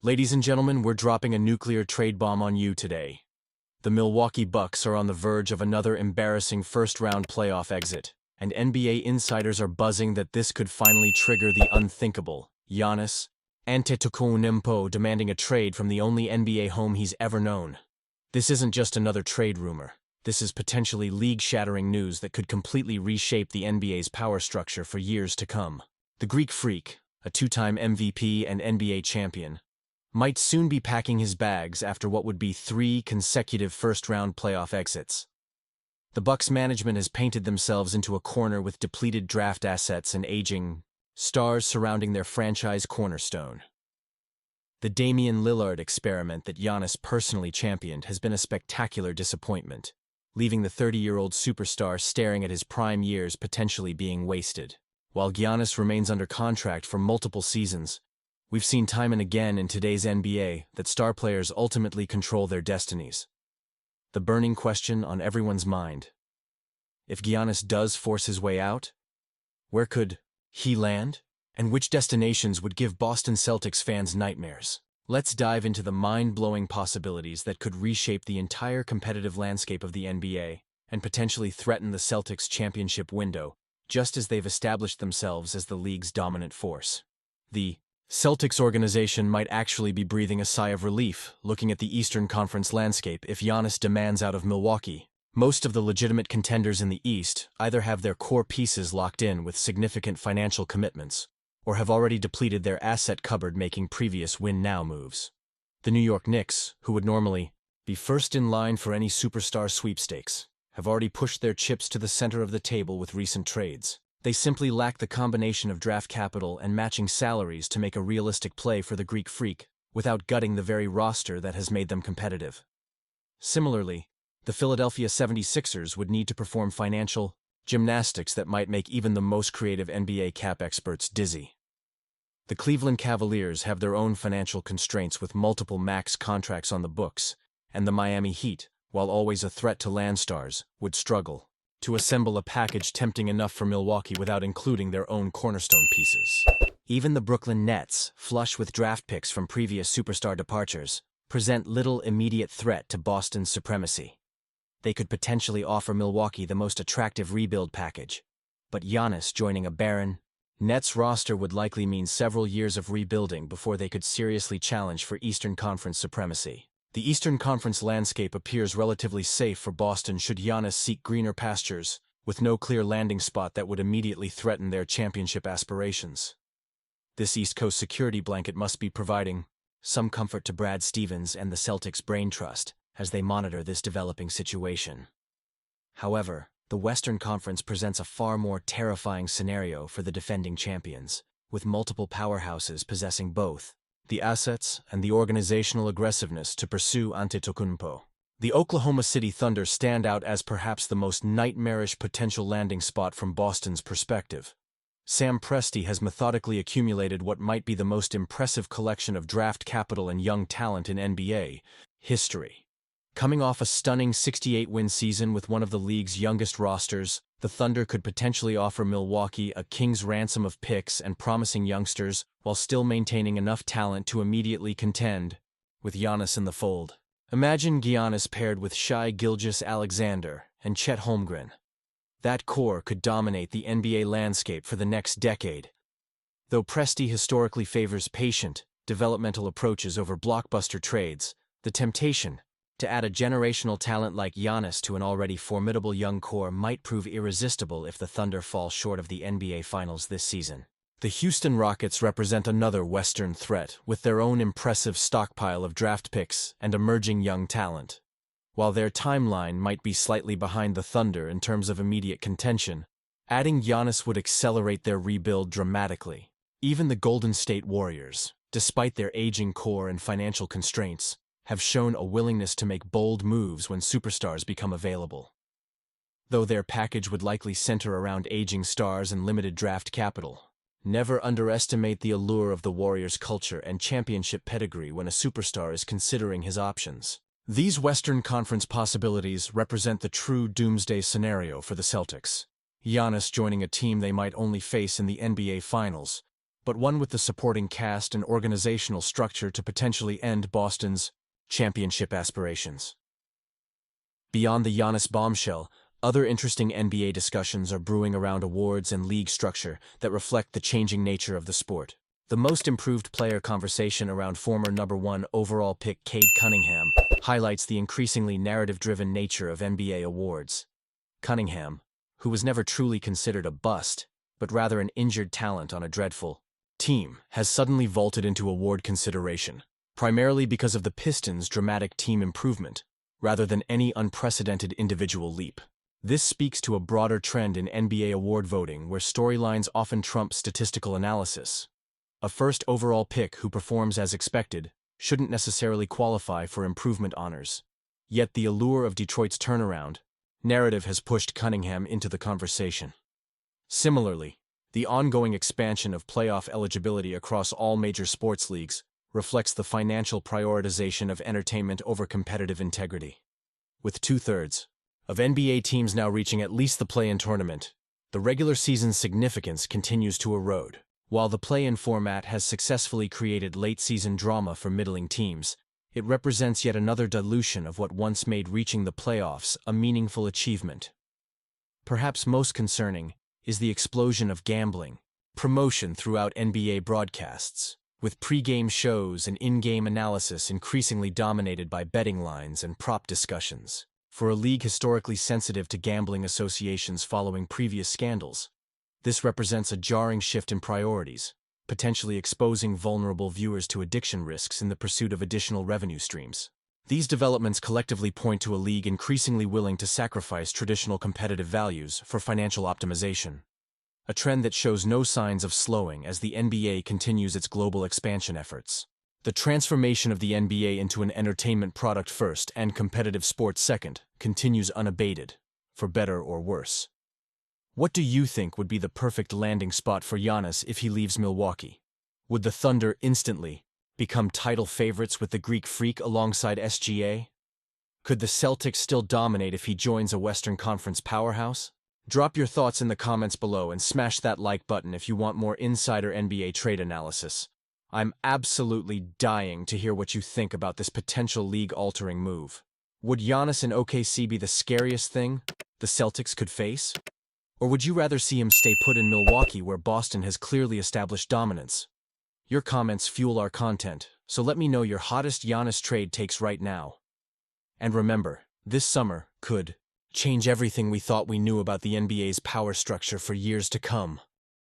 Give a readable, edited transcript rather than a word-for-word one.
Ladies and gentlemen, we're dropping a nuclear trade bomb on you today. The Milwaukee Bucks are on the verge of another embarrassing first-round playoff exit, and NBA insiders are buzzing that this could finally trigger the unthinkable. Giannis Antetokounmpo demanding a trade from the only NBA home he's ever known. This isn't just another trade rumor. This is potentially league-shattering news that could completely reshape the NBA's power structure for years to come. The Greek Freak, a two-time MVP and NBA champion, might soon be packing his bags after what would be 3 consecutive first-round playoff exits. The Bucks management has painted themselves into a corner with depleted draft assets and aging stars surrounding their franchise cornerstone. The Damian Lillard experiment that Giannis personally championed has been a spectacular disappointment, leaving the 30-year-old superstar staring at his prime years potentially being wasted. While Giannis remains under contract for multiple seasons, we've seen time and again in today's NBA that star players ultimately control their destinies. The burning question on everyone's mind: if Giannis does force his way out, where could he land? And which destinations would give Boston Celtics fans nightmares? Let's dive into the mind-blowing possibilities that could reshape the entire competitive landscape of the NBA and potentially threaten the Celtics' championship window, just as they've established themselves as the league's dominant force. The Celtics organization might actually be breathing a sigh of relief looking at the Eastern Conference landscape if Giannis demands out of Milwaukee. Most of the legitimate contenders in the East either have their core pieces locked in with significant financial commitments, or have already depleted their asset cupboard making previous win-now moves. The New York Knicks, who would normally be first in line for any superstar sweepstakes, have already pushed their chips to the center of the table with recent trades. They simply lack the combination of draft capital and matching salaries to make a realistic play for the Greek Freak, without gutting the very roster that has made them competitive. Similarly, the Philadelphia 76ers would need to perform financial gymnastics that might make even the most creative NBA cap experts dizzy. The Cleveland Cavaliers have their own financial constraints with multiple max contracts on the books, and the Miami Heat, while always a threat to land stars, would struggle to assemble a package tempting enough for Milwaukee without including their own cornerstone pieces. Even the Brooklyn Nets, flush with draft picks from previous superstar departures, present little immediate threat to Boston's supremacy. They could potentially offer Milwaukee the most attractive rebuild package, but Giannis joining a barren Nets roster would likely mean several years of rebuilding before they could seriously challenge for Eastern Conference supremacy. The Eastern Conference landscape appears relatively safe for Boston should Giannis seek greener pastures, with no clear landing spot that would immediately threaten their championship aspirations. This East Coast security blanket must be providing some comfort to Brad Stevens and the Celtics brain trust as they monitor this developing situation. However, the Western Conference presents a far more terrifying scenario for the defending champions, with multiple powerhouses possessing both the assets and the organizational aggressiveness to pursue Antetokounmpo. The Oklahoma City Thunder stand out as perhaps the most nightmarish potential landing spot from Boston's perspective. Sam Presti has methodically accumulated what might be the most impressive collection of draft capital and young talent in NBA history. Coming off a stunning 68-win season with one of the league's youngest rosters, the Thunder could potentially offer Milwaukee a king's ransom of picks and promising youngsters while still maintaining enough talent to immediately contend with Giannis in the fold. Imagine Giannis paired with Shai Gilgeous-Alexander and Chet Holmgren. That core could dominate the NBA landscape for the next decade. Though Presti historically favors patient, developmental approaches over blockbuster trades, the temptation to add a generational talent like Giannis to an already formidable young core might prove irresistible if the Thunder fall short of the NBA Finals this season. The Houston Rockets represent another Western threat with their own impressive stockpile of draft picks and emerging young talent. While their timeline might be slightly behind the Thunder in terms of immediate contention, adding Giannis would accelerate their rebuild dramatically. Even the Golden State Warriors, despite their aging core and financial constraints, have shown a willingness to make bold moves when superstars become available. Though their package would likely center around aging stars and limited draft capital, never underestimate the allure of the Warriors' culture and championship pedigree when a superstar is considering his options. These Western Conference possibilities represent the true doomsday scenario for the Celtics. Giannis joining a team they might only face in the NBA Finals, but one with the supporting cast and organizational structure to potentially end Boston's championship aspirations. Beyond the Giannis bombshell, other interesting NBA discussions are brewing around awards and league structure that reflect the changing nature of the sport. The most improved player conversation around former #1 overall pick Cade Cunningham highlights the increasingly narrative-driven nature of NBA awards. Cunningham, who was never truly considered a bust, but rather an injured talent on a dreadful team, has suddenly vaulted into award consideration, primarily because of the Pistons' dramatic team improvement, rather than any unprecedented individual leap. This speaks to a broader trend in NBA award voting where storylines often trump statistical analysis. A first overall pick who performs as expected shouldn't necessarily qualify for improvement honors. Yet the allure of Detroit's turnaround narrative has pushed Cunningham into the conversation. Similarly, the ongoing expansion of playoff eligibility across all major sports leagues reflects the financial prioritization of entertainment over competitive integrity. With 2/3 of NBA teams now reaching at least the play-in tournament, the regular season's significance continues to erode. While the play-in format has successfully created late-season drama for middling teams, it represents yet another dilution of what once made reaching the playoffs a meaningful achievement. Perhaps most concerning is the explosion of gambling promotion throughout NBA broadcasts, with pre-game shows and in-game analysis increasingly dominated by betting lines and prop discussions. For a league historically sensitive to gambling associations following previous scandals, this represents a jarring shift in priorities, potentially exposing vulnerable viewers to addiction risks in the pursuit of additional revenue streams. These developments collectively point to a league increasingly willing to sacrifice traditional competitive values for financial optimization, a trend that shows no signs of slowing as the NBA continues its global expansion efforts. The transformation of the NBA into an entertainment product first and competitive sport second continues unabated, for better or worse. What do you think would be the perfect landing spot for Giannis if he leaves Milwaukee? Would the Thunder instantly become title favorites with the Greek Freak alongside SGA? Could the Celtics still dominate if he joins a Western Conference powerhouse? Drop your thoughts in the comments below and smash that like button if you want more insider NBA trade analysis. I'm absolutely dying to hear what you think about this potential league-altering move. Would Giannis in OKC be the scariest thing the Celtics could face? Or would you rather see him stay put in Milwaukee where Boston has clearly established dominance? Your comments fuel our content, so let me know your hottest Giannis trade takes right now. And remember, this summer could change everything we thought we knew about the NBA's power structure for years to come.